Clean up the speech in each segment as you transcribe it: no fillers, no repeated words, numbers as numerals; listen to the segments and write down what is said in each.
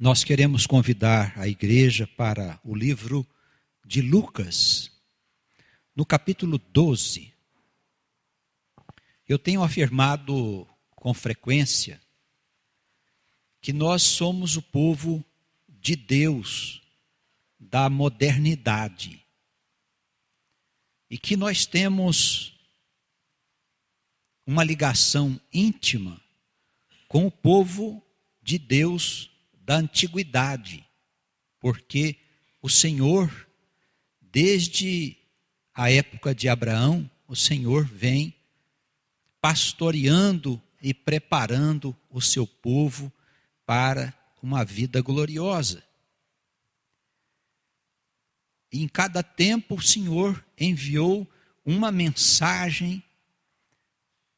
Nós queremos convidar a igreja para o livro de Lucas, no capítulo 12. Eu tenho afirmado com frequência que nós somos o povo de Deus, da modernidade, e que nós temos uma ligação íntima com o povo de Deus da antiguidade, porque o Senhor, desde a época de Abraão, o Senhor vem pastoreando e preparando o seu povo para uma vida gloriosa. E em cada tempo o Senhor enviou uma mensagem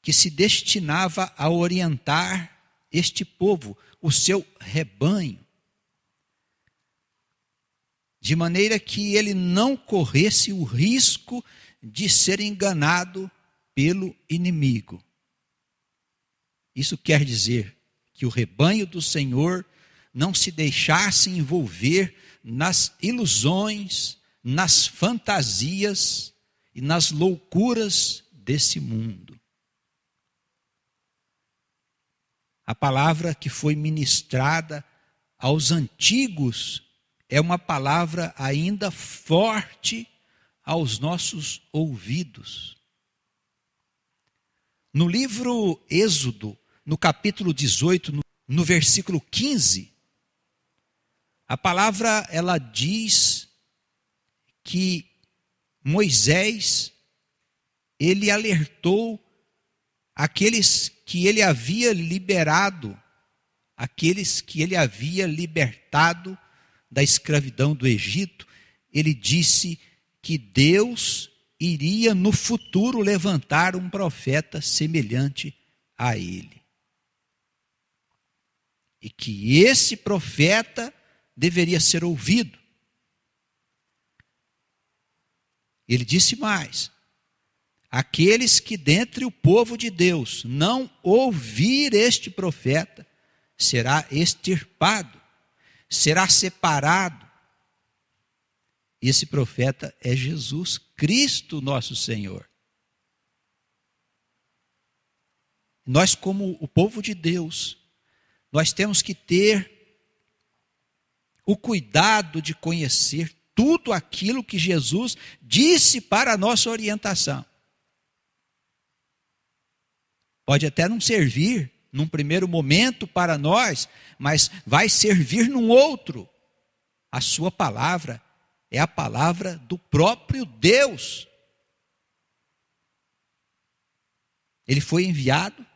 que se destinava a orientar este povo, o seu rebanho, de maneira que ele não corresse o risco de ser enganado pelo inimigo. Isso quer dizer que o rebanho do Senhor não se deixasse envolver nas ilusões, nas fantasias e nas loucuras desse mundo. A palavra que foi ministrada aos antigos é uma palavra ainda forte aos nossos ouvidos. No livro Êxodo, no capítulo 18, no versículo 15, a palavra ela diz que Moisés, ele alertou aqueles que ele havia liberado, aqueles que ele havia libertado da escravidão do Egito. Ele disse que Deus iria no futuro levantar um profeta semelhante a ele. E que esse profeta deveria ser ouvido. Ele disse mais: aqueles que dentre o povo de Deus não ouvir este profeta, será extirpado, será separado. Esse profeta é Jesus Cristo, nosso Senhor. Nós, como o povo de Deus, nós temos que ter o cuidado de conhecer tudo aquilo que Jesus disse para a nossa orientação. Pode até não servir num primeiro momento para nós, mas vai servir num outro. A sua palavra é a palavra do próprio Deus. Ele foi enviado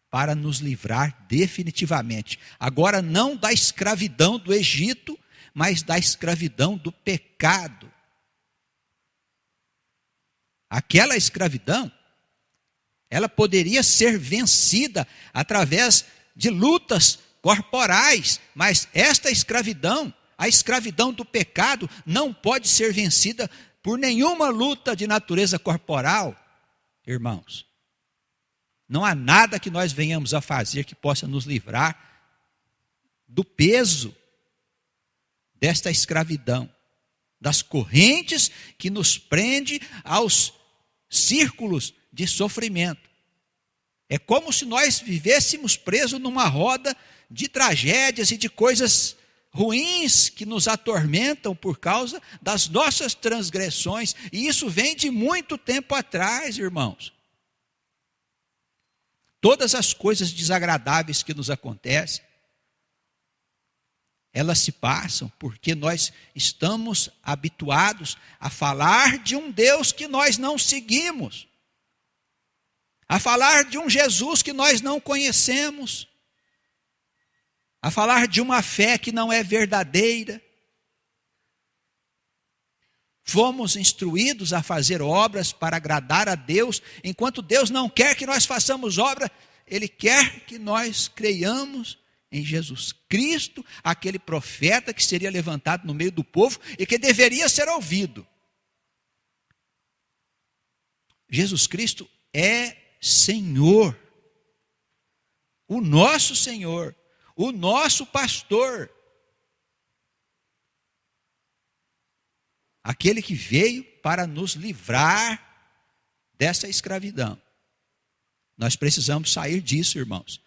para nos livrar definitivamente. Agora não da escravidão do Egito, mas da escravidão do pecado. Aquela escravidão, ela poderia ser vencida através de lutas corporais, mas esta escravidão, a escravidão do pecado, não pode ser vencida por nenhuma luta de natureza corporal, irmãos. Não há nada que nós venhamos a fazer que possa nos livrar do peso desta escravidão, das correntes que nos prende aos círculos de sofrimento. É como se nós vivêssemos presos numa roda de tragédias e de coisas ruins que nos atormentam por causa das nossas transgressões. E isso vem de muito tempo atrás, irmãos. Todas as coisas desagradáveis que nos acontecem, elas se passam porque nós estamos habituados a falar de um Deus que nós não seguimos, a falar de um Jesus que nós não conhecemos, a falar de uma fé que não é verdadeira. Fomos instruídos a fazer obras para agradar a Deus, enquanto Deus não quer que nós façamos obra, Ele quer que nós creiamos em Jesus Cristo, aquele profeta que seria levantado no meio do povo e que deveria ser ouvido. Jesus Cristo é Senhor, o nosso Senhor, o nosso pastor, aquele que veio para nos livrar dessa escravidão. Nós precisamos sair disso, irmãos.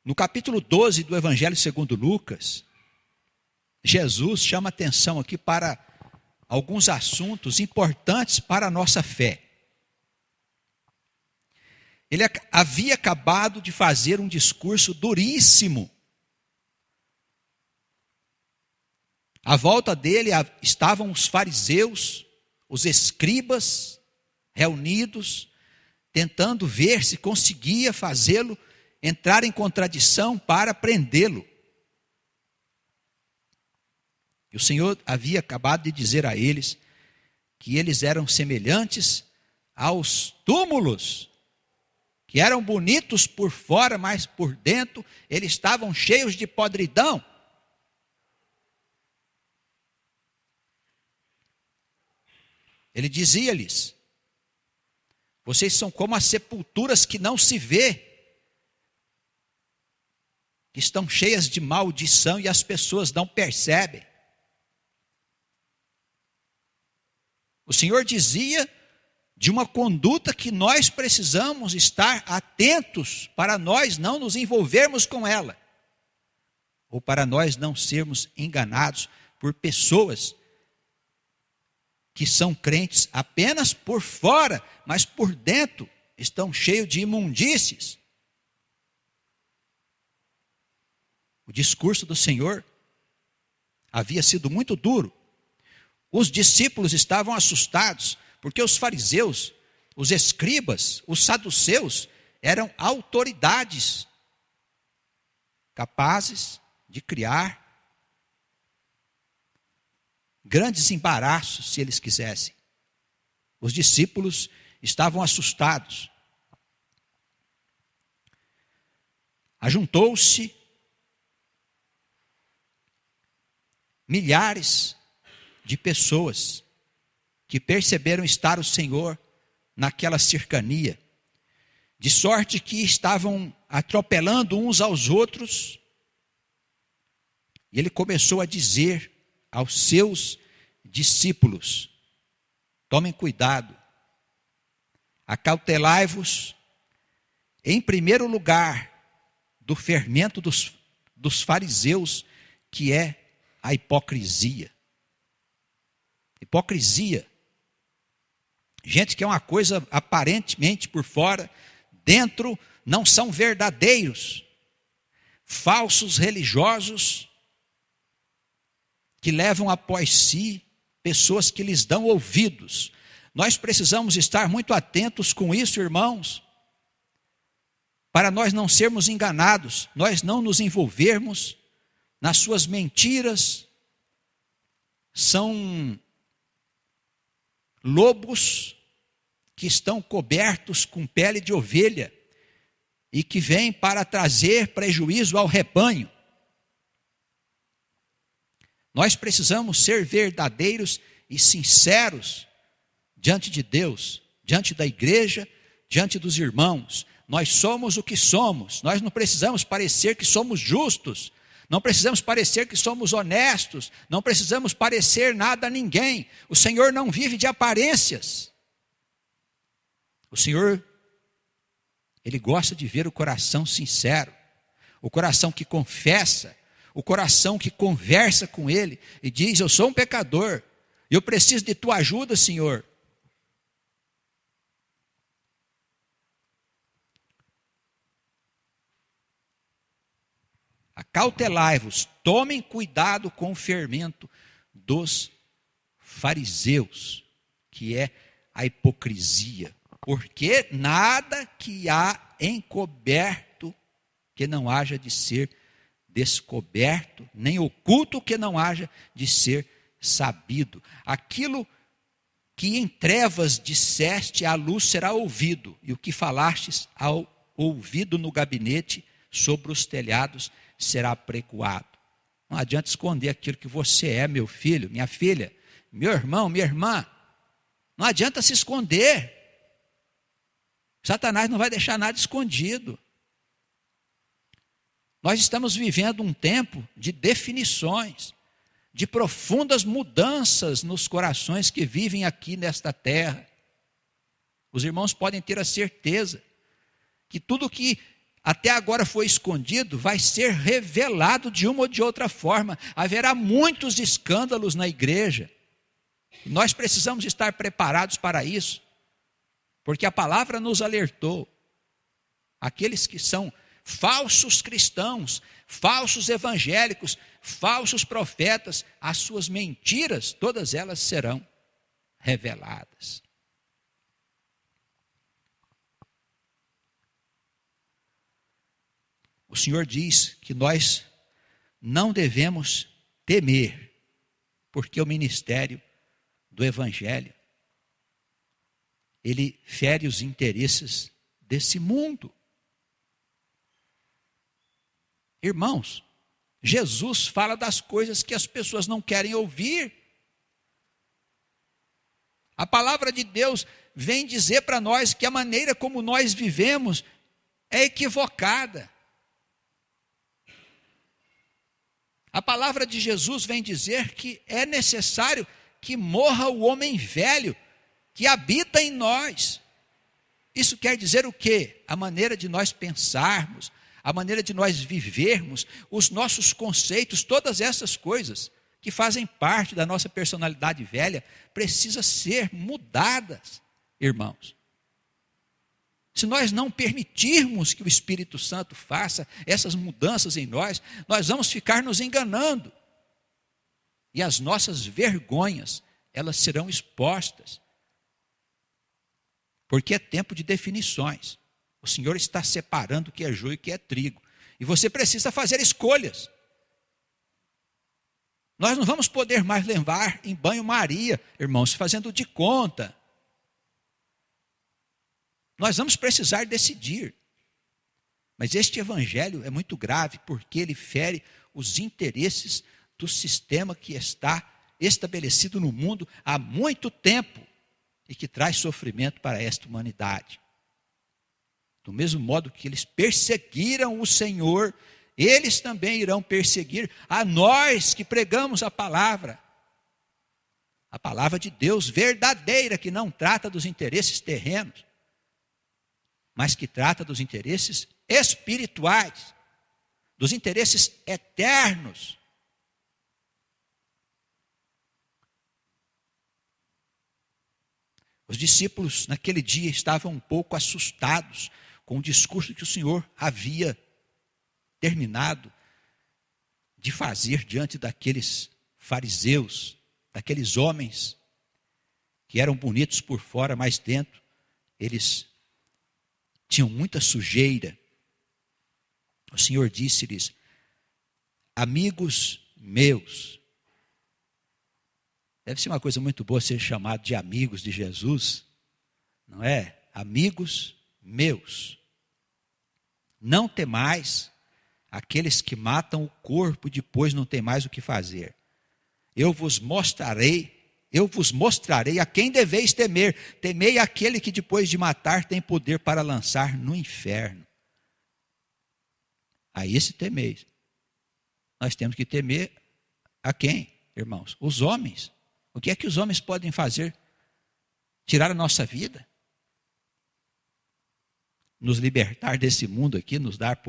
No capítulo 12 do Evangelho segundo Lucas, Jesus chama atenção aqui para alguns assuntos importantes para a nossa fé. Ele havia acabado de fazer um discurso duríssimo. À volta dele estavam os fariseus, os escribas, reunidos, tentando ver se conseguia fazê-lo entrar em contradição para prendê-lo. E o Senhor havia acabado de dizer a eles que eles eram semelhantes aos túmulos, que eram bonitos por fora, mas por dentro eles estavam cheios de podridão. Ele dizia-lhes: vocês são como as sepulturas que não se vê, que estão cheias de maldição e as pessoas não percebem. O Senhor dizia de uma conduta que nós precisamos estar atentos para nós não nos envolvermos com ela, ou para nós não sermos enganados por pessoas que são crentes apenas por fora, mas por dentro estão cheios de imundícies. O discurso do Senhor havia sido muito duro. Os discípulos estavam assustados, porque os fariseus, os escribas, os saduceus eram autoridades capazes de criar grandes embaraços, se eles quisessem. Os discípulos estavam assustados. Ajuntou-se milhares de pessoas que perceberam estar o Senhor naquela cercania, de sorte que estavam atropelando uns aos outros, e ele começou a dizer aos seus discípulos: tomem cuidado, acautelai-vos, em primeiro lugar, do fermento dos fariseus, que é a hipocrisia. Hipocrisia. Gente que é uma coisa aparentemente por fora, dentro não são verdadeiros. Falsos religiosos que levam após si pessoas que lhes dão ouvidos. Nós precisamos estar muito atentos com isso, irmãos, para nós não sermos enganados, nós não nos envolvermos nas suas mentiras. São lobos que estão cobertos com pele de ovelha e que vêm para trazer prejuízo ao rebanho. Nós precisamos ser verdadeiros e sinceros diante de Deus, diante da igreja, diante dos irmãos. Nós somos o que somos, nós não precisamos parecer que somos justos, não precisamos parecer que somos honestos, não precisamos parecer nada a ninguém. O Senhor não vive de aparências. O Senhor, Ele gosta de ver o coração sincero, o coração que confessa, o coração que conversa com Ele e diz: eu sou um pecador, eu preciso de tua ajuda, Senhor. Acautelai-vos, tomem cuidado com o fermento dos fariseus, que é a hipocrisia, porque nada que há encoberto que não haja de ser descoberto, nem oculto que não haja de ser sabido. Aquilo que em trevas disseste, à luz será ouvido, e o que falastes ao ouvido no gabinete, sobre os telhados será apregoado. Não adianta esconder aquilo que você é, meu filho, minha filha, meu irmão, minha irmã. Não adianta se esconder. Satanás não vai deixar nada escondido. Nós estamos vivendo um tempo de definições, de profundas mudanças nos corações que vivem aqui nesta terra. Os irmãos podem ter a certeza que tudo que até agora foi escondido vai ser revelado de uma ou de outra forma. Haverá muitos escândalos na igreja. Nós precisamos estar preparados para isso, porque a palavra nos alertou. Aqueles que são falsos cristãos, falsos evangélicos, falsos profetas, as suas mentiras, todas elas serão reveladas. O Senhor diz que nós não devemos temer, porque o ministério do Evangelho, ele fere os interesses desse mundo. Irmãos, Jesus fala das coisas que as pessoas não querem ouvir. A palavra de Deus vem dizer para nós que a maneira como nós vivemos é equivocada. A palavra de Jesus vem dizer que é necessário que morra o homem velho que habita em nós. Isso quer dizer o quê? A maneira de nós pensarmos, a maneira de nós vivermos, os nossos conceitos, todas essas coisas que fazem parte da nossa personalidade velha, precisam ser mudadas, irmãos. Se nós não permitirmos que o Espírito Santo faça essas mudanças em nós, nós vamos ficar nos enganando. E as nossas vergonhas, elas serão expostas. Porque é tempo de definições. O Senhor está separando o que é joio e o que é trigo. E você precisa fazer escolhas. Nós não vamos poder mais levar em banho-maria, irmãos, fazendo de conta. Nós vamos precisar decidir. Mas este evangelho é muito grave, porque ele fere os interesses do sistema que está estabelecido no mundo há muito tempo e que traz sofrimento para esta humanidade. Do mesmo modo que eles perseguiram o Senhor, eles também irão perseguir a nós que pregamos a palavra de Deus verdadeira, que não trata dos interesses terrenos, mas que trata dos interesses espirituais, dos interesses eternos. Os discípulos naquele dia estavam um pouco assustados com o discurso que o Senhor havia terminado de fazer diante daqueles fariseus, daqueles homens que eram bonitos por fora, mas dentro eles tinham muita sujeira. O Senhor disse-lhes: amigos meus. Deve ser uma coisa muito boa ser chamado de amigos de Jesus, não é? Amigos meus, não temais aqueles que matam o corpo e depois não tem mais o que fazer. Eu vos mostrarei a quem deveis temer. Temei aquele que depois de matar tem poder para lançar no inferno. A esse temeis. Nós temos que temer a quem, irmãos? Os homens. O que é que os homens podem fazer? Tirar a nossa vida? Nos libertar desse mundo aqui, nos dar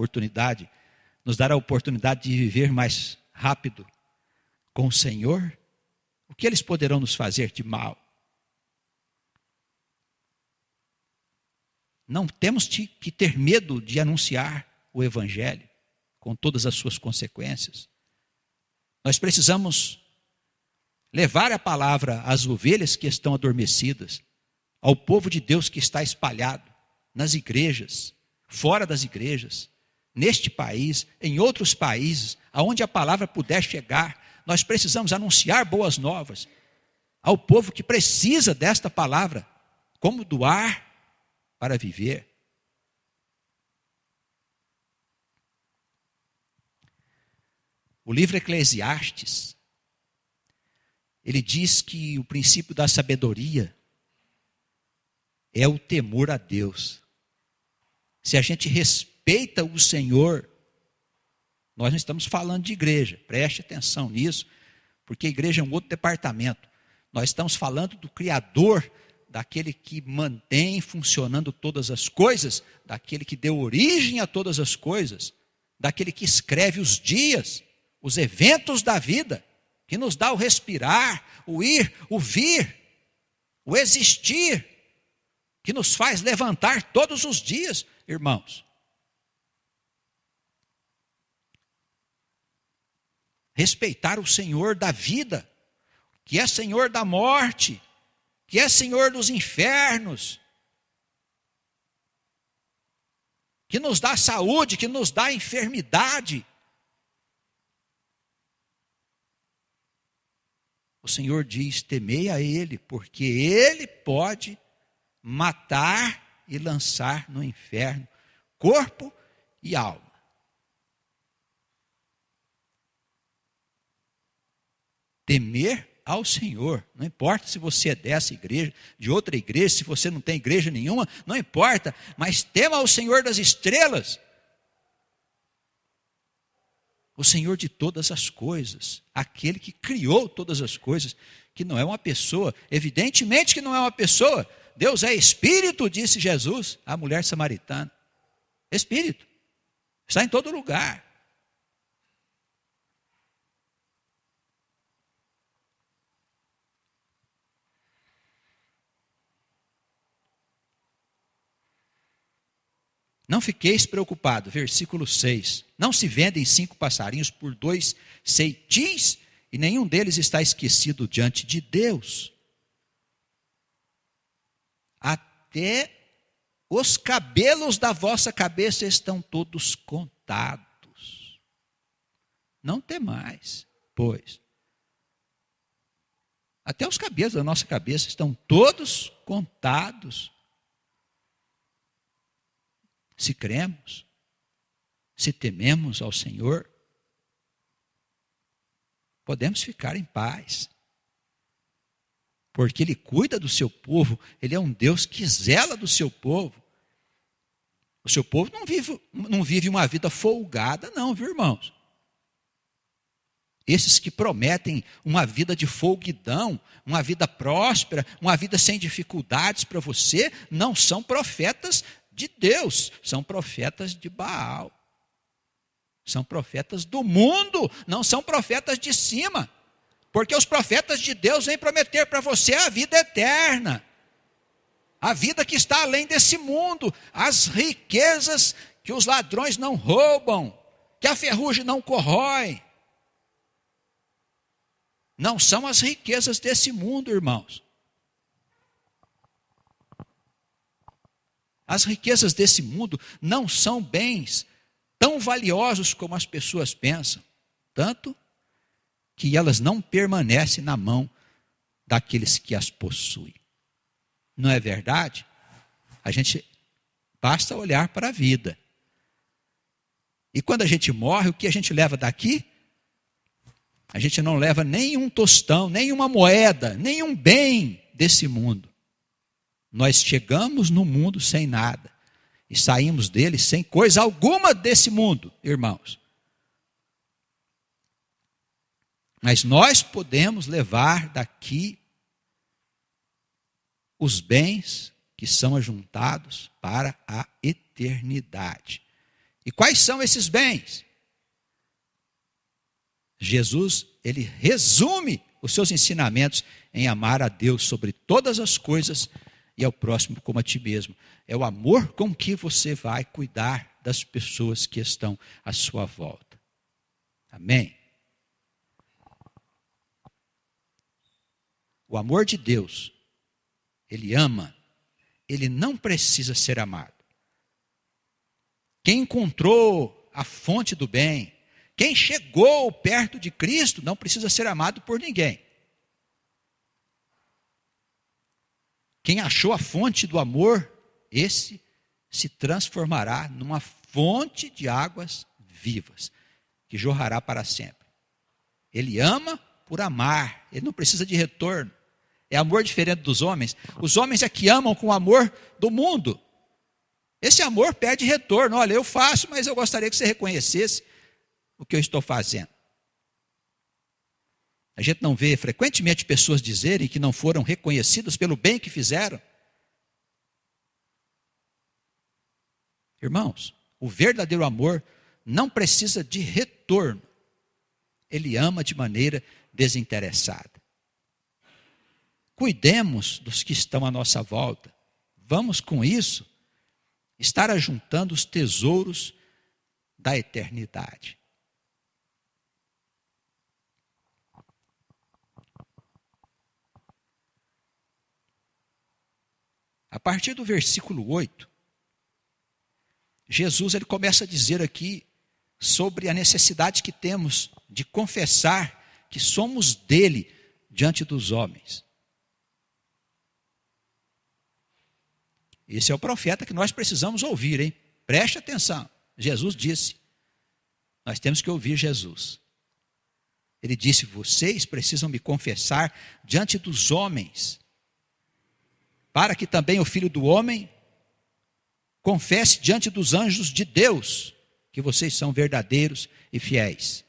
a oportunidade de viver mais rápido com o Senhor? O que eles poderão nos fazer de mal? Não temos que ter medo de anunciar o Evangelho, com todas as suas consequências. Nós precisamos levar a palavra às ovelhas que estão adormecidas, ao povo de Deus que está espalhado nas igrejas, fora das igrejas, neste país, em outros países, aonde a palavra puder chegar. Nós precisamos anunciar boas novas ao povo que precisa desta palavra, como do ar para viver. O livro Eclesiastes, ele diz que o princípio da sabedoria é o temor a Deus. Se a gente respeita o Senhor, Nós não estamos falando de igreja, preste atenção nisso, porque a igreja é um outro departamento. Nós estamos falando do Criador, daquele que mantém funcionando todas as coisas, daquele que deu origem a todas as coisas, daquele que escreve os dias, os eventos da vida, que nos dá o respirar, o ir, o vir, o existir, que nos faz levantar todos os dias, irmãos. Respeitar o Senhor da vida, que é Senhor da morte, que é Senhor dos infernos, que nos dá saúde, que nos dá enfermidade. O Senhor diz: temei a Ele, porque Ele pode matar e lançar no inferno corpo e alma. Temer ao Senhor, não importa se você é dessa igreja, de outra igreja, se você não tem igreja nenhuma, não importa, mas tema ao Senhor das estrelas, o Senhor de todas as coisas, aquele que criou todas as coisas, que não é uma pessoa, evidentemente que não é uma pessoa. Deus é Espírito, disse Jesus à mulher samaritana. Espírito, está em todo lugar. Não fiqueis preocupados, versículo 6. Não se vendem 5 passarinhos por 2 ceitis, e nenhum deles está esquecido diante de Deus. Até os cabelos da vossa cabeça estão todos contados. Não temais, pois. Até os cabelos da nossa cabeça estão todos contados. Se cremos, se tememos ao Senhor, podemos ficar em paz. Porque Ele cuida do seu povo, Ele é um Deus que zela do seu povo. O seu povo não vive uma vida folgada, não, viu, irmãos? Esses que prometem uma vida de folguidão, uma vida próspera, uma vida sem dificuldades para você, não são profetas de Deus, são profetas de Baal. São profetas do mundo, não são profetas de cima. Porque os profetas de Deus vêm prometer para você a vida eterna. A vida que está além desse mundo, as riquezas que os ladrões não roubam, que a ferrugem não corrói. Não são as riquezas desse mundo, irmãos. As riquezas desse mundo não são bens tão valiosos como as pessoas pensam, tanto que elas não permanecem na mão daqueles que as possuem. Não é verdade? A gente basta olhar para a vida. E quando a gente morre, o que a gente leva daqui? A gente não leva nenhum tostão, nenhuma moeda, nenhum bem desse mundo. Nós chegamos no mundo sem nada e saímos dele sem coisa alguma desse mundo, irmãos. Mas nós podemos levar daqui os bens que são ajuntados para a eternidade. E quais são esses bens? Jesus, ele resume os seus ensinamentos em amar a Deus sobre todas as coisas e ao próximo como a ti mesmo. É o amor com que você vai cuidar das pessoas que estão à sua volta. Amém? O amor de Deus, Ele ama, Ele não precisa ser amado. Quem encontrou a fonte do bem, quem chegou perto de Cristo, não precisa ser amado por ninguém. Quem achou a fonte do amor, esse se transformará numa fonte de águas vivas, que jorrará para sempre. Ele ama por amar, ele não precisa de retorno. É amor diferente dos homens. Os homens é que amam com o amor do mundo. Esse amor pede retorno. Olha, eu faço, mas eu gostaria que você reconhecesse. o que eu estou fazendo? A gente não vê frequentemente pessoas dizerem que não foram reconhecidas pelo bem que fizeram. Irmãos, o verdadeiro amor não precisa de retorno. Ele ama de maneira desinteressada. Cuidemos dos que estão à nossa volta. Vamos com isso estar ajuntando os tesouros da eternidade. A partir do versículo 8, Jesus ele começa a dizer aqui sobre a necessidade que temos de confessar que somos dele diante dos homens. Esse é o profeta que nós precisamos ouvir, hein? Preste atenção. Jesus disse, nós temos que ouvir Jesus. Ele disse, vocês precisam me confessar diante dos homens, para que também o Filho do Homem confesse diante dos anjos de Deus, que vocês são verdadeiros e fiéis.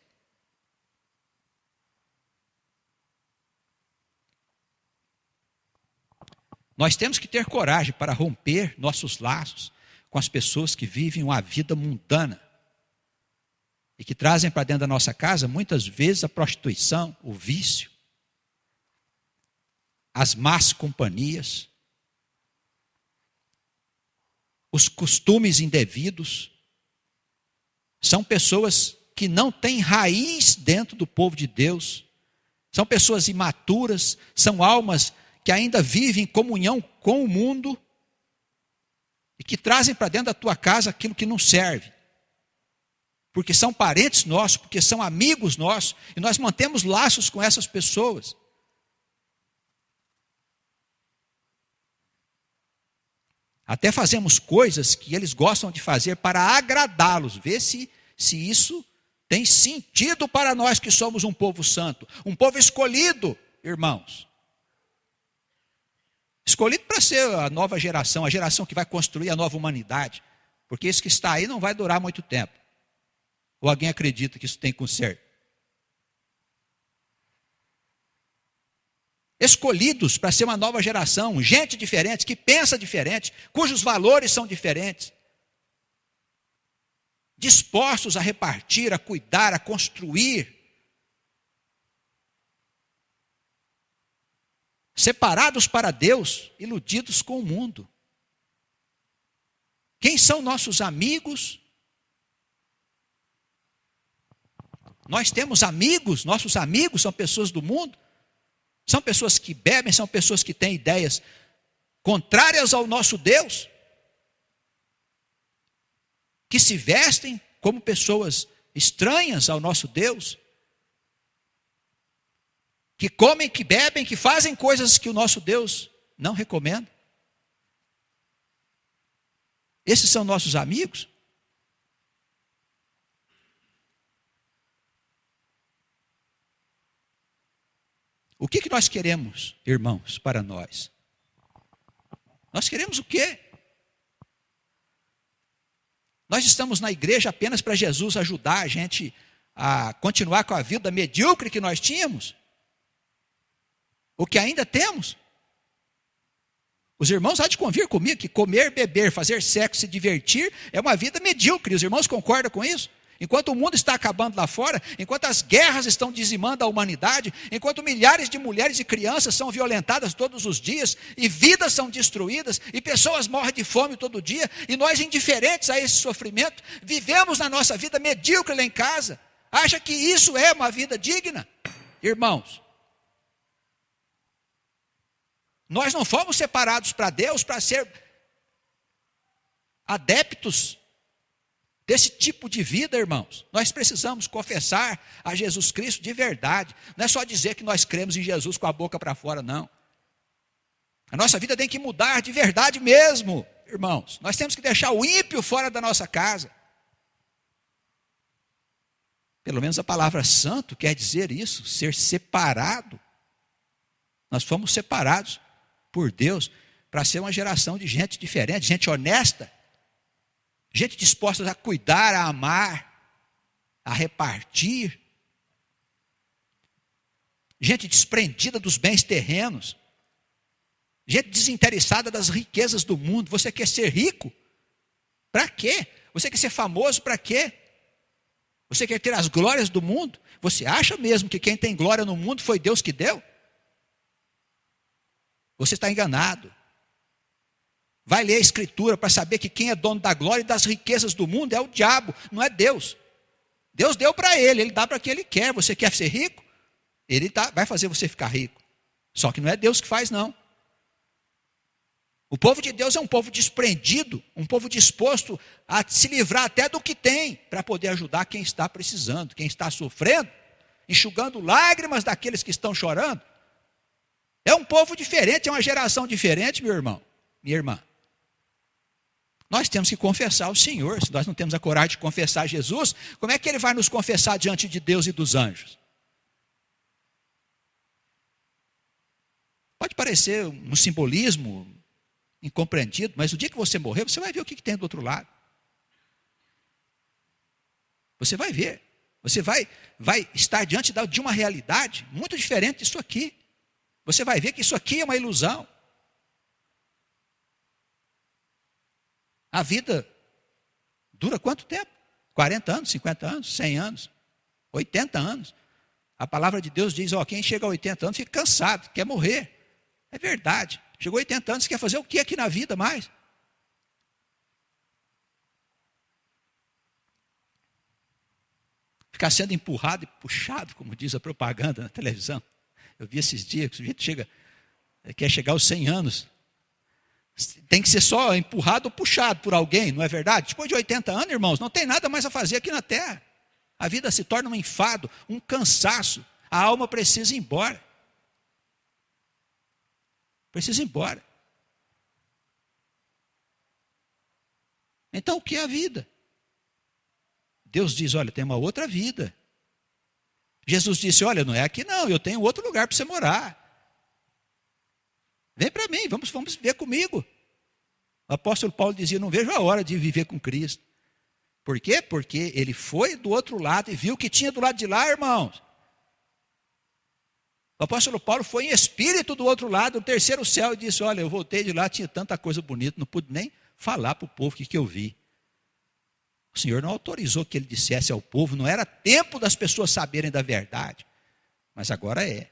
Nós temos que ter coragem para romper nossos laços com as pessoas que vivem uma vida mundana e que trazem para dentro da nossa casa, muitas vezes, a prostituição, o vício, as más companhias, os costumes indevidos. São pessoas que não têm raiz dentro do povo de Deus, são pessoas imaturas, são almas que ainda vivem em comunhão com o mundo e que trazem para dentro da tua casa aquilo que não serve. Porque são parentes nossos, porque são amigos nossos, e nós mantemos laços com essas pessoas. Até fazemos coisas que eles gostam de fazer para agradá-los. Vê se isso tem sentido para nós que somos um povo santo, um povo escolhido, irmãos. Escolhido para ser a nova geração, a geração que vai construir a nova humanidade. Porque isso que está aí não vai durar muito tempo. Ou alguém acredita que isso tem conserto? Escolhidos para ser uma nova geração, gente diferente, que pensa diferente, cujos valores são diferentes. Dispostos a repartir, a cuidar, a construir. Separados para Deus, iludidos com o mundo. Quem são nossos amigos? Nós temos amigos, nossos amigos são pessoas do mundo. São pessoas que bebem, são pessoas que têm ideias contrárias ao nosso Deus. Que se vestem como pessoas estranhas ao nosso Deus. Que comem, que bebem, que fazem coisas que o nosso Deus não recomenda. Esses são nossos amigos? O que nós queremos, irmãos, para nós? Nós queremos o quê? Nós estamos na igreja apenas para Jesus ajudar a gente a continuar com a vida medíocre que nós tínhamos? O que ainda temos? Os irmãos há de convir comigo que comer, beber, fazer sexo, se divertir é uma vida medíocre. Os irmãos concordam com isso? Enquanto o mundo está acabando lá fora, enquanto as guerras estão dizimando a humanidade, enquanto milhares de mulheres e crianças são violentadas todos os dias, e vidas são destruídas, e pessoas morrem de fome todo dia, e nós, indiferentes a esse sofrimento, vivemos na nossa vida medíocre lá em casa. Acha que isso é uma vida digna? Irmãos, nós não fomos separados para Deus para ser adeptos desse tipo de vida, irmãos. Nós precisamos confessar a Jesus Cristo de verdade. Não é só dizer que nós cremos em Jesus com a boca para fora, não. A nossa vida tem que mudar de verdade mesmo, irmãos. Nós temos que deixar o ímpio fora da nossa casa. Pelo menos a palavra santo quer dizer isso, ser separado. Nós fomos separados por Deus para ser uma geração de gente diferente, gente honesta, gente disposta a cuidar, a amar. a repartir. Gente desprendida dos bens terrenos. Gente desinteressada das riquezas do mundo. Você quer ser rico? Para quê? Você quer ser famoso para quê? Você quer ter as glórias do mundo? Você acha mesmo que quem tem glória no mundo foi Deus que deu? Você está enganado. Vai ler a Escritura para saber que quem é dono da glória e das riquezas do mundo é o diabo, não é Deus. Deus deu para ele dá para quem ele quer. Você quer ser rico? Ele vai fazer você ficar rico. Só que não é Deus que faz, não. O povo de Deus é um povo desprendido, um povo disposto a se livrar até do que tem, para poder ajudar quem está precisando, quem está sofrendo, enxugando lágrimas daqueles que estão chorando. É um povo diferente, é uma geração diferente, meu irmão, minha irmã. Nós temos que confessar o Senhor. Se nós não temos a coragem de confessar Jesus, como é que Ele vai nos confessar diante de Deus e dos anjos? Pode parecer um simbolismo incompreendido, mas o dia que você morrer, você vai ver o que tem do outro lado. Você vai ver. Você vai estar diante de uma realidade muito diferente disso aqui. Você vai ver que isso aqui é uma ilusão. A vida dura quanto tempo? 40 anos, 50 anos, 100 anos, 80 anos. A palavra de Deus diz, quem chega a 80 anos fica cansado, quer morrer. É verdade. Chegou a 80 anos, quer fazer o que aqui na vida mais? Ficar sendo empurrado e puxado, como diz a propaganda na televisão. Eu vi esses dias que o sujeito quer chegar aos 100 anos. Tem que ser só empurrado ou puxado por alguém, não é verdade? Depois de 80 anos, irmãos, não tem nada mais a fazer aqui na terra. A vida se torna um enfado, um cansaço. A alma precisa ir embora. Precisa ir embora. Então, o que é a vida? Deus diz, olha, tem uma outra vida. Jesus disse, olha, não é aqui não, eu tenho outro lugar para você morar. Vem para mim, vamos viver comigo. O apóstolo Paulo dizia, não vejo a hora de viver com Cristo. Por quê? Porque ele foi do outro lado e viu o que tinha do lado de lá, irmãos. O apóstolo Paulo foi em espírito do outro lado, no terceiro céu, e disse, olha, eu voltei de lá, tinha tanta coisa bonita, não pude nem falar para o povo o que eu vi. O Senhor não autorizou que ele dissesse ao povo, não era tempo das pessoas saberem da verdade, mas agora é.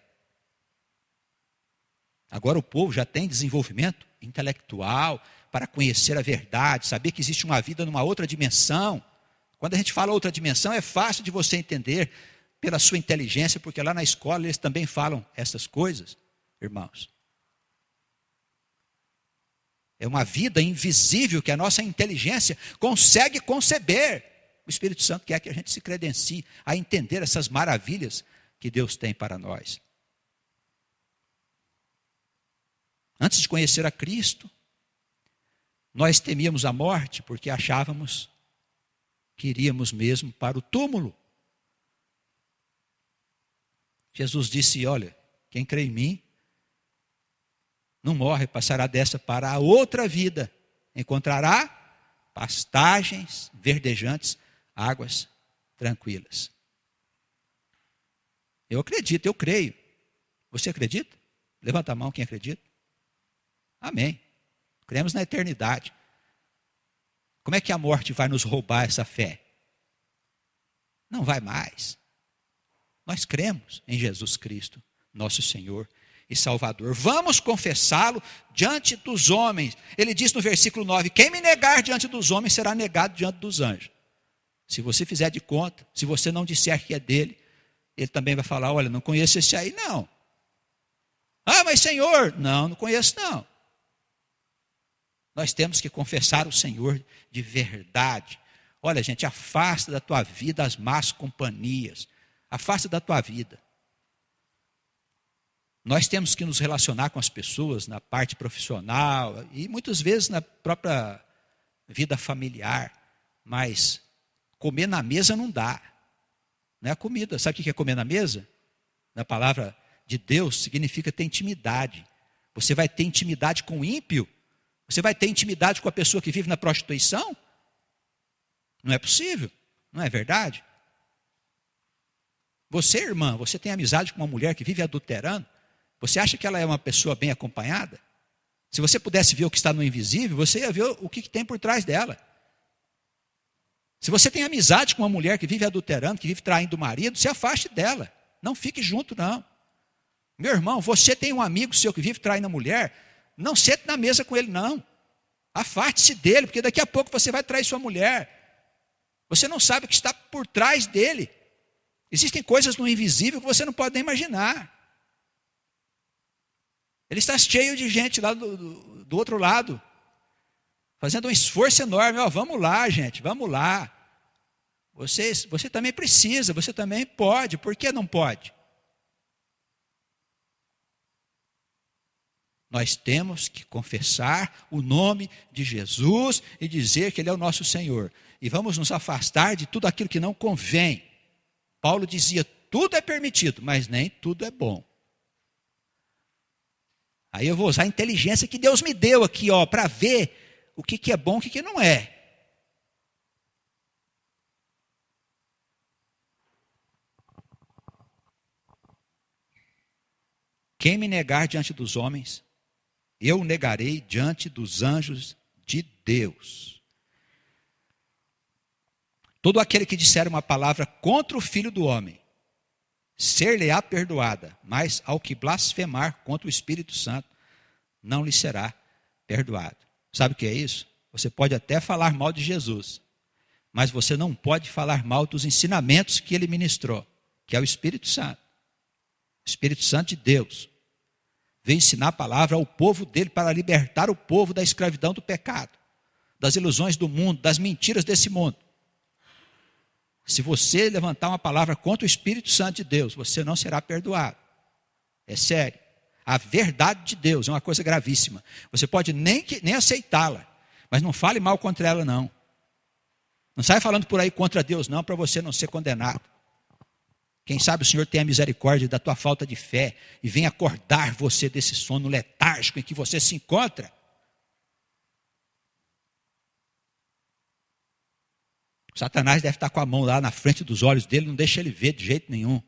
Agora o povo já tem desenvolvimento intelectual para conhecer a verdade, saber que existe uma vida numa outra dimensão. Quando a gente fala outra dimensão, é fácil de você entender pela sua inteligência, porque lá na escola eles também falam essas coisas, irmãos. É uma vida invisível que a nossa inteligência consegue conceber. O Espírito Santo quer que a gente se credencie a entender essas maravilhas que Deus tem para nós. Antes de conhecer a Cristo, nós temíamos a morte porque achávamos que iríamos mesmo para o túmulo. Jesus disse, olha, quem crê em mim, não morre, passará dessa para a outra vida. Encontrará pastagens verdejantes, águas tranquilas. Eu acredito, eu creio. Você acredita? Levanta a mão quem acredita. Amém. Cremos na eternidade. Como é que a morte vai nos roubar essa fé? Não vai mais. Nós cremos em Jesus Cristo, nosso Senhor e Salvador. Vamos confessá-lo diante dos homens. Ele diz no versículo 9, quem me negar diante dos homens será negado diante dos anjos. Se você fizer de conta, se você não disser que é dele, ele também vai falar, olha, não conheço esse aí não. Ah, mas Senhor, não conheço não. Nós temos que confessar o Senhor de verdade. Olha, gente, afasta da tua vida as más companhias. Afasta da tua vida. Nós temos que nos relacionar com as pessoas na parte profissional e muitas vezes na própria vida familiar. Mas comer na mesa não dá. Não é a comida. Sabe o que é comer na mesa? Na palavra de Deus significa ter intimidade. Você vai ter intimidade com o ímpio? Você vai ter intimidade com a pessoa que vive na prostituição? Não é possível, não é verdade? Você, irmã, você tem amizade com uma mulher que vive adulterando? Você acha que ela é uma pessoa bem acompanhada? Se você pudesse ver o que está no invisível, você ia ver o que tem por trás dela. Se você tem amizade com uma mulher que vive adulterando, que vive traindo o marido, se afaste dela. Não fique junto, não. Meu irmão, você tem um amigo seu que vive traindo a mulher, não sente na mesa com ele, não. Afaste-se dele, porque daqui a pouco você vai trair sua mulher. Você não sabe o que está por trás dele. Existem coisas no invisível que você não pode nem imaginar. Ele está cheio de gente lá do outro lado, fazendo um esforço enorme. Vamos lá, gente, vamos lá. Você também precisa, você também pode. Por que não pode? Nós temos que confessar o nome de Jesus e dizer que Ele é o nosso Senhor. E vamos nos afastar de tudo aquilo que não convém. Paulo dizia, tudo é permitido, mas nem tudo é bom. Aí eu vou usar a inteligência que Deus me deu aqui, para ver o que é bom e o que não é. Quem me negar diante dos homens, eu o negarei diante dos anjos de Deus. Todo aquele que disser uma palavra contra o Filho do Homem, ser-lhe-á perdoada, mas ao que blasfemar contra o Espírito Santo, não lhe será perdoado. Sabe o que é isso? Você pode até falar mal de Jesus, mas você não pode falar mal dos ensinamentos que ele ministrou, que é o Espírito Santo. O Espírito Santo de Deus veio ensinar a palavra ao povo dele para libertar o povo da escravidão do pecado, das ilusões do mundo, das mentiras desse mundo. Se você levantar uma palavra contra o Espírito Santo de Deus, você não será perdoado. É sério. A verdade de Deus é uma coisa gravíssima. Você pode nem aceitá-la, mas não fale mal contra ela, não. Não sai falando por aí contra Deus, não, para você não ser condenado. Quem sabe o Senhor tenha misericórdia da tua falta de fé e venha acordar você desse sono letárgico em que você se encontra. Satanás deve estar com a mão lá na frente dos olhos dele, não deixa ele ver de jeito nenhum.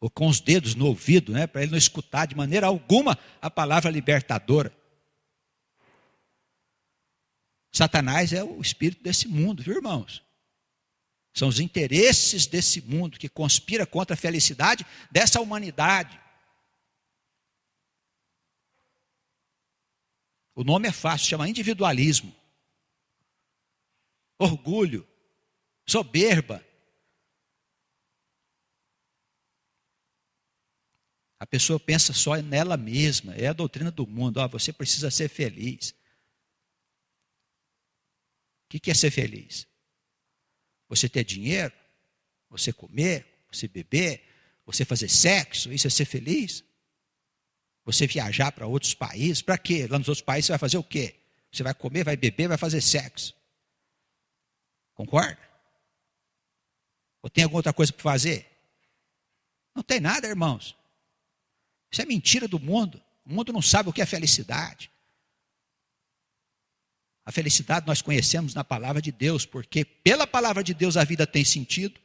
Ou com os dedos no ouvido, para ele não escutar de maneira alguma a palavra libertadora. Satanás é o espírito desse mundo, viu, irmãos? São os interesses desse mundo que conspira contra a felicidade dessa humanidade. O nome é fácil, chama individualismo. Orgulho, soberba. A pessoa pensa só nela mesma, é a doutrina do mundo. Você precisa ser feliz. O que é ser feliz? Você ter dinheiro, você comer, você beber, você fazer sexo, isso é ser feliz? Você viajar para outros países, para quê? Lá nos outros países você vai fazer o quê? Você vai comer, vai beber, vai fazer sexo. Concorda? Ou tem alguma outra coisa para fazer? Não tem nada, irmãos. Isso é mentira do mundo. O mundo não sabe o que é felicidade. A felicidade nós conhecemos na palavra de Deus, porque pela palavra de Deus a vida tem sentido.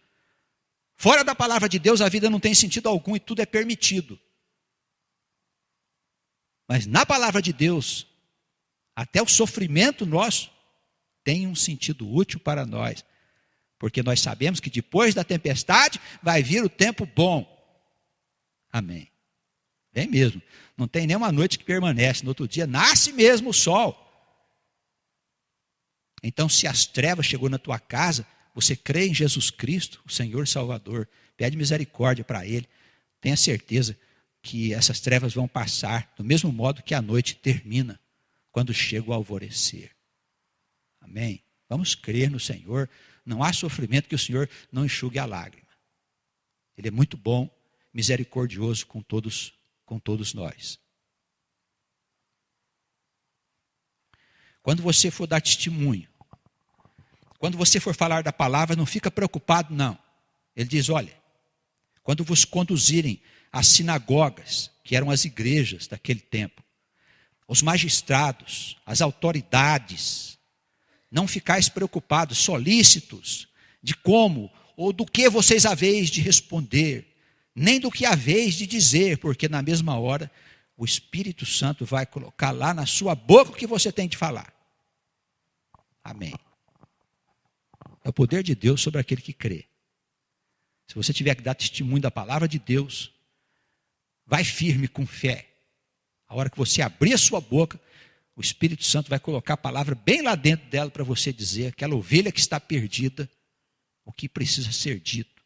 Fora da palavra de Deus a vida não tem sentido algum e tudo é permitido. Mas na palavra de Deus, até o sofrimento nosso tem um sentido útil para nós. Porque nós sabemos que depois da tempestade vai vir o tempo bom. Amém. Vem mesmo. Não tem nenhuma noite que permanece. No outro dia nasce mesmo o sol. Então, se as trevas chegou na tua casa, você crê em Jesus Cristo, o Senhor e Salvador, pede misericórdia para Ele, tenha certeza que essas trevas vão passar, do mesmo modo que a noite termina, quando chega o alvorecer. Amém? Vamos crer no Senhor, não há sofrimento que o Senhor não enxugue a lágrima. Ele é muito bom, misericordioso com todos nós. Quando você for dar testemunho, quando você for falar da palavra, não fica preocupado, não. Ele diz, olha, quando vos conduzirem às sinagogas, que eram as igrejas daquele tempo, os magistrados, as autoridades, não ficais preocupados, solícitos, de como ou do que vocês haveis de responder, nem do que haveis de dizer, porque na mesma hora o Espírito Santo vai colocar lá na sua boca o que você tem de falar. Amém. É o poder de Deus sobre aquele que crê. Se você tiver que dar testemunho da palavra de Deus, vai firme com fé. A hora que você abrir a sua boca, o Espírito Santo vai colocar a palavra bem lá dentro dela para você dizer, aquela ovelha que está perdida, o que precisa ser dito.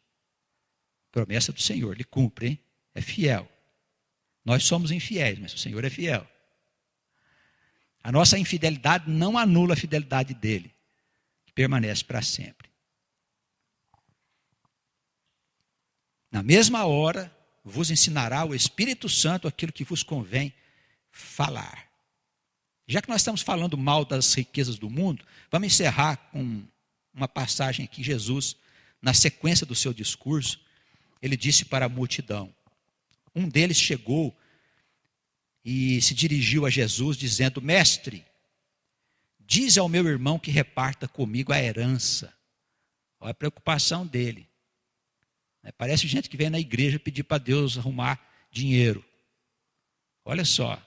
Promessa do Senhor, Ele cumpre, hein? É fiel. Nós somos infiéis, mas o Senhor é fiel. A nossa infidelidade não anula a fidelidade dEle, que permanece para sempre. Na mesma hora, vos ensinará o Espírito Santo aquilo que vos convém falar. Já que nós estamos falando mal das riquezas do mundo, vamos encerrar com uma passagem aqui. Jesus, na sequência do seu discurso, ele disse para a multidão. Um deles chegou e se dirigiu a Jesus dizendo: Mestre, diz ao meu irmão que reparta comigo a herança. Olha a preocupação dele. Parece gente que vem na igreja pedir para Deus arrumar dinheiro. Olha só,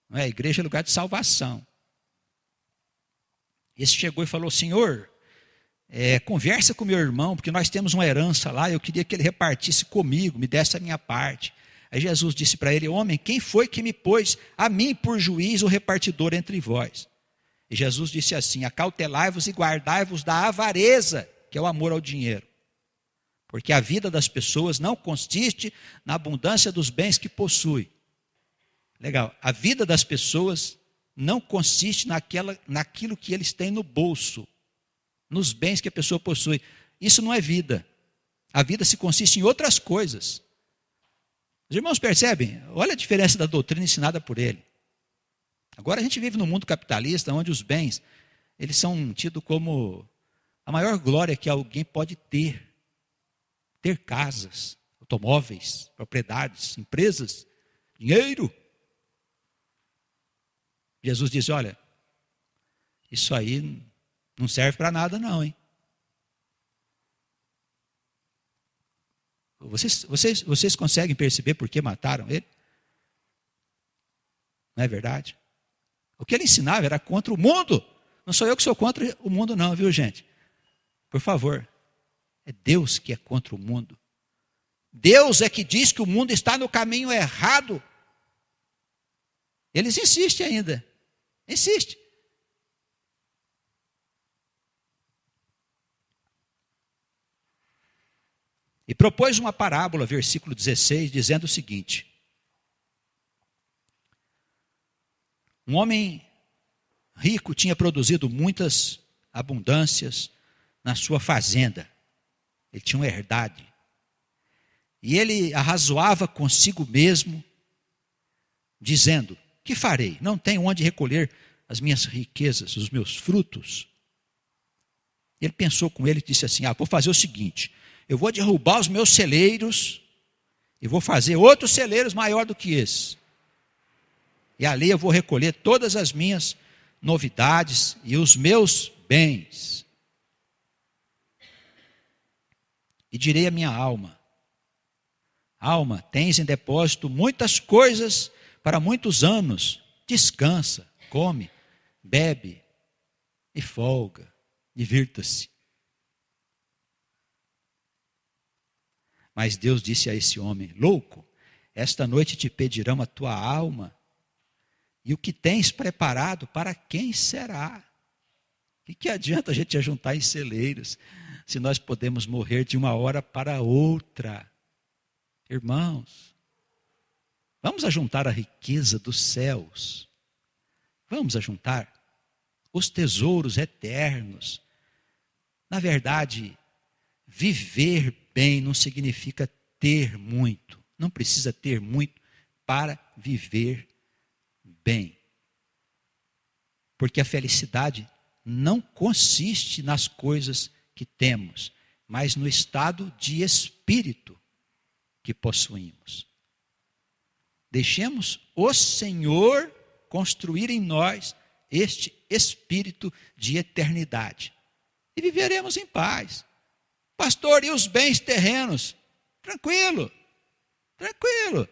não é? A igreja é lugar de salvação. Esse chegou e falou: Senhor, conversa com meu irmão, porque nós temos uma herança lá, eu queria que ele repartisse comigo, me desse a minha parte. Aí Jesus disse para ele: Homem, quem foi que me pôs a mim por juiz ou repartidor entre vós? E Jesus disse assim: Acautelai-vos e guardai-vos da avareza, que é o amor ao dinheiro. Porque a vida das pessoas não consiste na abundância dos bens que possui. Legal, a vida das pessoas não consiste naquilo que eles têm no bolso, nos bens que a pessoa possui. Isso não é vida. A vida se consiste em outras coisas. Os irmãos percebem? Olha a diferença da doutrina ensinada por ele. Agora a gente vive num mundo capitalista, onde os bens, eles são tidos como a maior glória que alguém pode ter. Ter casas, automóveis, propriedades, empresas, dinheiro. Jesus diz: olha, isso aí não serve para nada não, hein? Vocês conseguem perceber por que mataram ele? Não é verdade? O que ele ensinava era contra o mundo. Não sou eu que sou contra o mundo não, viu gente? Por favor. É Deus que é contra o mundo. Deus é que diz que o mundo está no caminho errado. Eles insistem ainda. Insiste. E propôs uma parábola, versículo 16, dizendo o seguinte: um homem rico tinha produzido muitas abundâncias na sua fazenda. Ele tinha uma herdade. E ele arrazoava consigo mesmo, dizendo: que farei? Não tenho onde recolher as minhas riquezas, os meus frutos. Ele pensou com ele e disse assim: vou fazer o seguinte, eu vou derrubar os meus celeiros e vou fazer outros celeiros maior do que esse. E ali eu vou recolher todas as minhas novidades e os meus bens. E direi à minha alma: alma, tens em depósito muitas coisas para muitos anos. Descansa, come, bebe e folga, divirta-se. Mas Deus disse a esse homem: louco, esta noite te pedirão a tua alma, e o que tens preparado, para quem será? O que adianta a gente ajuntar em celeiros, se nós podemos morrer de uma hora para outra? Irmãos, vamos ajuntar a riqueza dos céus. Vamos ajuntar os tesouros eternos. Na verdade, viver bem não significa ter muito. Não precisa ter muito para viver bem. Porque a felicidade não consiste nas coisas que temos, mas no estado de espírito que possuímos. Deixemos o Senhor construir em nós este espírito de eternidade. E viveremos em paz. Pastor, e os bens terrenos? Tranquilo, tranquilo.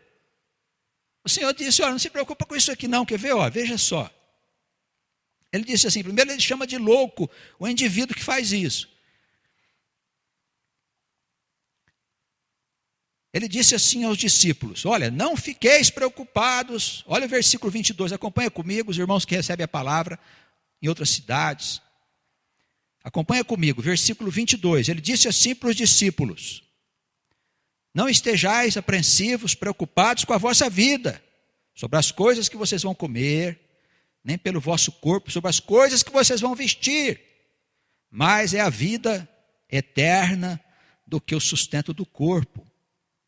O Senhor disse, olha, não se preocupa com isso aqui não, quer ver? Ó, veja só. Ele disse assim, primeiro ele chama de louco o indivíduo que faz isso. Ele disse assim aos discípulos, olha, não fiqueis preocupados. Olha o versículo 22, acompanha comigo, os irmãos que recebem a palavra em outras cidades. Acompanha comigo, versículo 22, ele disse assim para os discípulos, não estejais apreensivos, preocupados com a vossa vida, sobre as coisas que vocês vão comer, nem pelo vosso corpo, sobre as coisas que vocês vão vestir, mas é a vida eterna do que o sustento do corpo,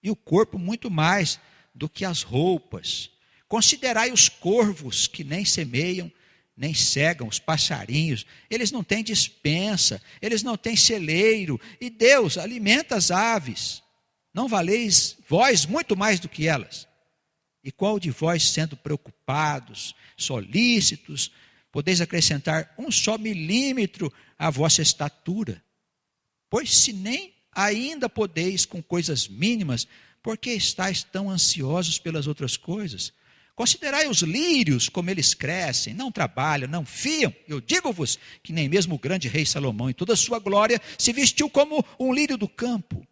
e o corpo muito mais do que as roupas. Considerai os corvos que nem semeiam, nem cegam, os passarinhos, eles não têm despensa, eles não têm celeiro, e Deus alimenta as aves. Não valeis vós muito mais do que elas? E qual de vós, sendo preocupados, solícitos, podeis acrescentar um só milímetro à vossa estatura? Pois se nem ainda podeis com coisas mínimas, por que estáis tão ansiosos pelas outras coisas? Considerai os lírios, como eles crescem, não trabalham, não fiam. Eu digo-vos que nem mesmo o grande rei Salomão, em toda a sua glória, se vestiu como um lírio do campo.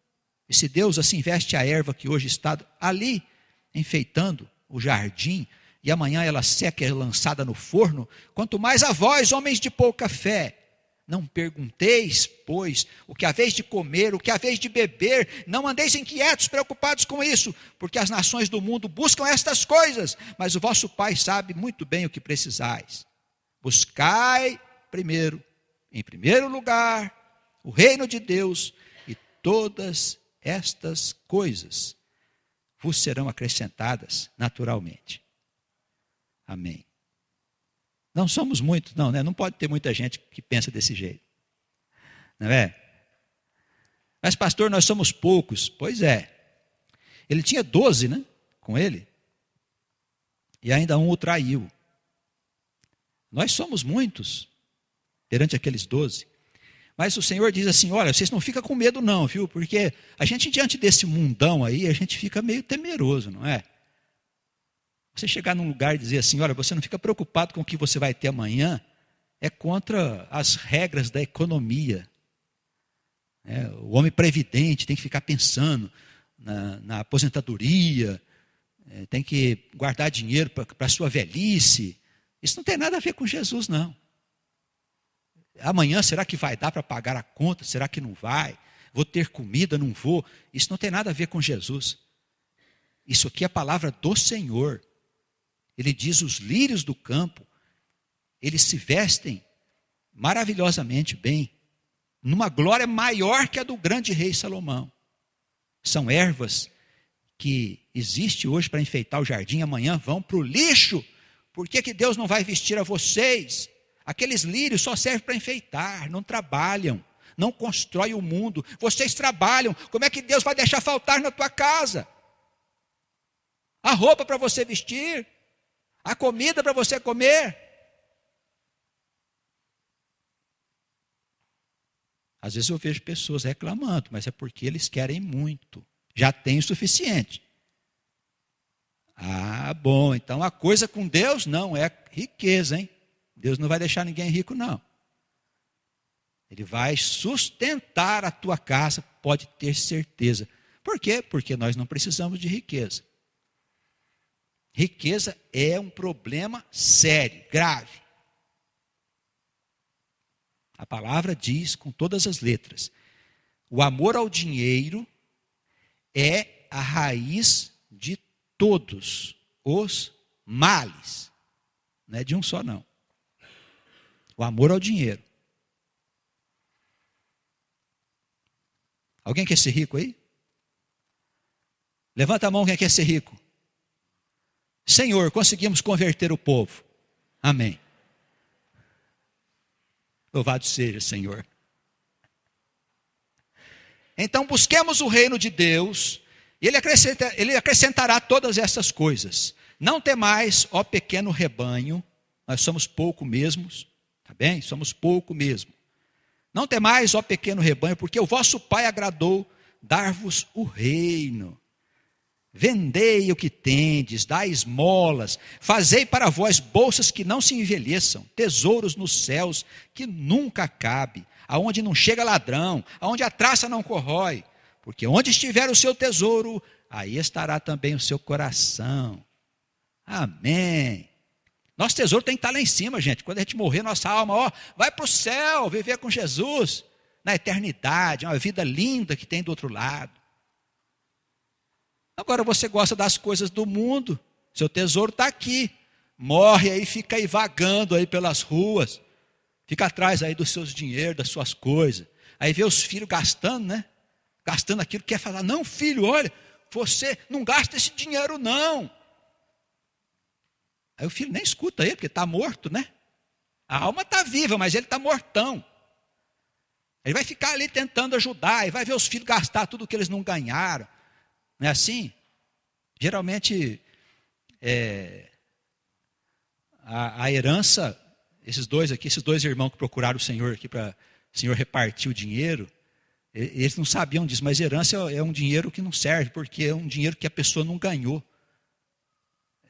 E se Deus assim veste a erva que hoje está ali, enfeitando o jardim, e amanhã ela seca e é lançada no forno, quanto mais a vós, homens de pouca fé, não pergunteis, pois, o que haveis de comer, o que haveis de beber, não andeis inquietos, preocupados com isso, porque as nações do mundo buscam estas coisas, mas o vosso Pai sabe muito bem o que precisais. Buscai primeiro, em primeiro lugar, o reino de Deus, e todas estas coisas vos serão acrescentadas naturalmente. Amém. Não somos muitos, não, né? Não pode ter muita gente que pensa desse jeito. Não é? Mas pastor, nós somos poucos. Pois é. Ele tinha 12, né? Com ele. E ainda um o traiu. Nós somos muitos perante aqueles 12. Mas o Senhor diz assim, olha, vocês não ficam com medo não, viu? Porque a gente diante desse mundão aí, a gente fica meio temeroso, não é? Você chegar num lugar e dizer assim, olha, você não fica preocupado com o que você vai ter amanhã, é contra as regras da economia. O homem previdente tem que ficar pensando na aposentadoria, tem que guardar dinheiro para a sua velhice. Isso não tem nada a ver com Jesus, não. Amanhã, será que vai dar para pagar a conta? Será que não vai? Vou ter comida, não vou? Isso não tem nada a ver com Jesus. Isso aqui é a palavra do Senhor. Ele diz, os lírios do campo, eles se vestem maravilhosamente bem, numa glória maior que a do grande rei Salomão. São ervas que existem hoje para enfeitar o jardim, amanhã vão para o lixo. Por que Deus não vai vestir a vocês? Aqueles lírios só servem para enfeitar, não trabalham, não constroem o mundo. Vocês trabalham, como é que Deus vai deixar faltar na tua casa? A roupa para você vestir, a comida para você comer. Às vezes eu vejo pessoas reclamando, mas é porque eles querem muito, já tem o suficiente. Ah, bom, então a coisa com Deus não é riqueza, hein? Deus não vai deixar ninguém rico, não. Ele vai sustentar a tua casa, pode ter certeza. Por quê? Porque nós não precisamos de riqueza. Riqueza é um problema sério, grave. A palavra diz com todas as letras, o amor ao dinheiro é a raiz de todos os males. Não é de um só, não. O amor ao dinheiro. Alguém quer ser rico aí? Levanta a mão quem quer ser rico. Senhor, conseguimos converter o povo. Amém. Louvado seja, Senhor. Então busquemos o reino de Deus, e Ele acrescentará todas essas coisas. Não temais, ó pequeno rebanho, nós somos pouco mesmos, tá bem? Somos pouco mesmo. Não temais, ó pequeno rebanho, porque o vosso Pai agradou dar-vos o reino. Vendei o que tendes, dai esmolas, fazei para vós bolsas que não se envelheçam, tesouros nos céus que nunca acabem, aonde não chega ladrão, aonde a traça não corrói, porque onde estiver o seu tesouro, aí estará também o seu coração. Amém. Nosso tesouro tem que estar lá em cima, gente. Quando a gente morrer, nossa alma, vai para o céu, viver com Jesus, na eternidade, uma vida linda que tem do outro lado. Agora você gosta das coisas do mundo, seu tesouro está aqui, morre aí, fica aí vagando aí pelas ruas, fica atrás aí dos seus dinheiros, das suas coisas, aí vê os filhos gastando, né? Gastando aquilo que quer falar, não filho, olha, você não gasta esse dinheiro não. Aí o filho nem escuta ele, porque está morto, né? A alma está viva, mas ele está mortão. Ele vai ficar ali tentando ajudar, e vai ver os filhos gastar tudo que eles não ganharam. Não é assim? Geralmente, a herança, esses dois irmãos que procuraram o Senhor aqui para o Senhor repartir o dinheiro, eles não sabiam disso, mas herança é um dinheiro que não serve, porque é um dinheiro que a pessoa não ganhou.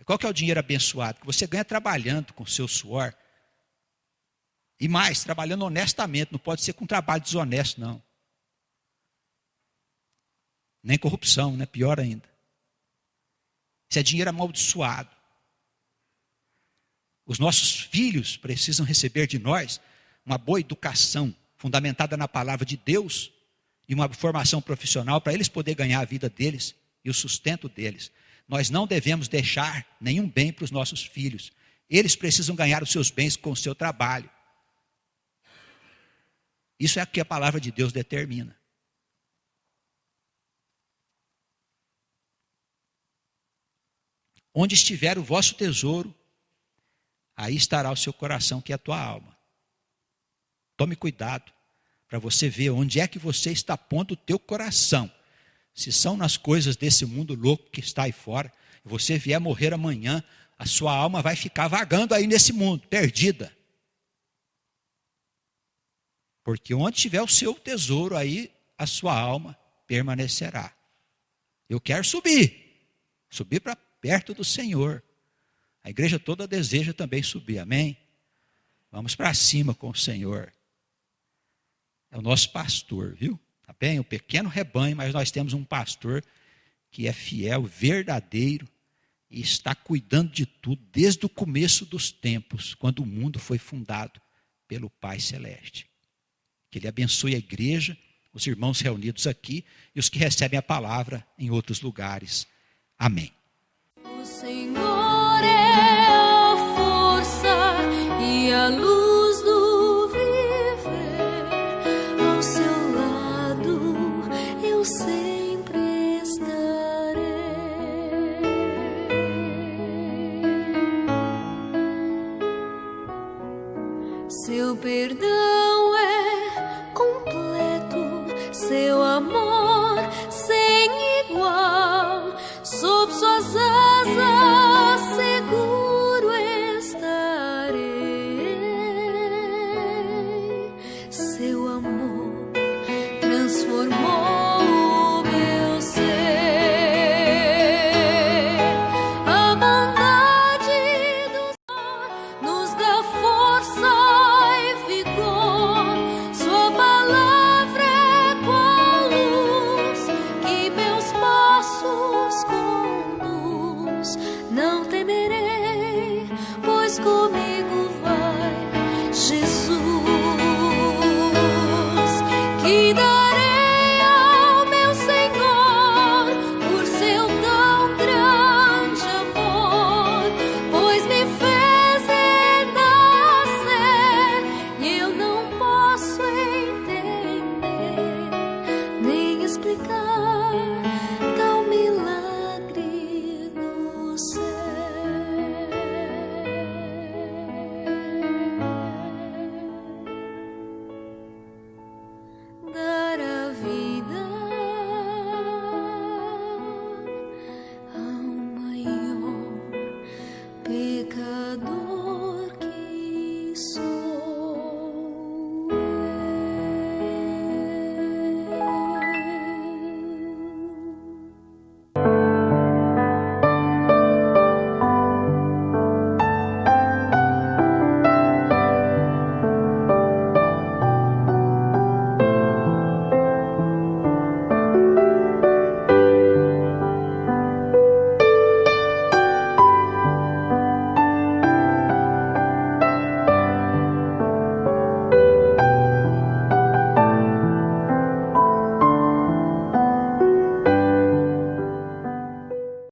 Qual que é o dinheiro abençoado? Que você ganha trabalhando com o seu suor. E mais, trabalhando honestamente, não pode ser com trabalho desonesto, não. Nem corrupção, né? Pior ainda. Isso é dinheiro amaldiçoado. Os nossos filhos precisam receber de nós uma boa educação, fundamentada na palavra de Deus, e uma formação profissional para eles poderem ganhar a vida deles e o sustento deles. Nós não devemos deixar nenhum bem para os nossos filhos. Eles precisam ganhar os seus bens com o seu trabalho. Isso é o que a palavra de Deus determina. Onde estiver o vosso tesouro, aí estará o seu coração, que é a tua alma. Tome cuidado para você ver onde é que você está pondo o teu coração. Se são nas coisas desse mundo louco que está aí fora, e você vier morrer amanhã, a sua alma vai ficar vagando aí nesse mundo, perdida. Porque onde tiver o seu tesouro, aí a sua alma permanecerá. Eu quero subir para perto do Senhor. A igreja toda deseja também subir, amém? Vamos para cima com o Senhor. É o nosso pastor, viu? Tá bem? Um pequeno rebanho, mas nós temos um pastor que é fiel, verdadeiro, e está cuidando de tudo desde o começo dos tempos, quando o mundo foi fundado pelo Pai Celeste. Que Ele abençoe a igreja, os irmãos reunidos aqui e os que recebem a palavra em outros lugares. Amém. O Senhor é a força e a luz do viver. Ao seu lado eu sempre estarei. Seu perdão é completo, seu amor sem igual. Sob suas asas seguro estarei. Seu amor transformou o meu ser. A bondade do Senhor nos dá força e vigor. Sua palavra é qual luz que meus passos conduz. Não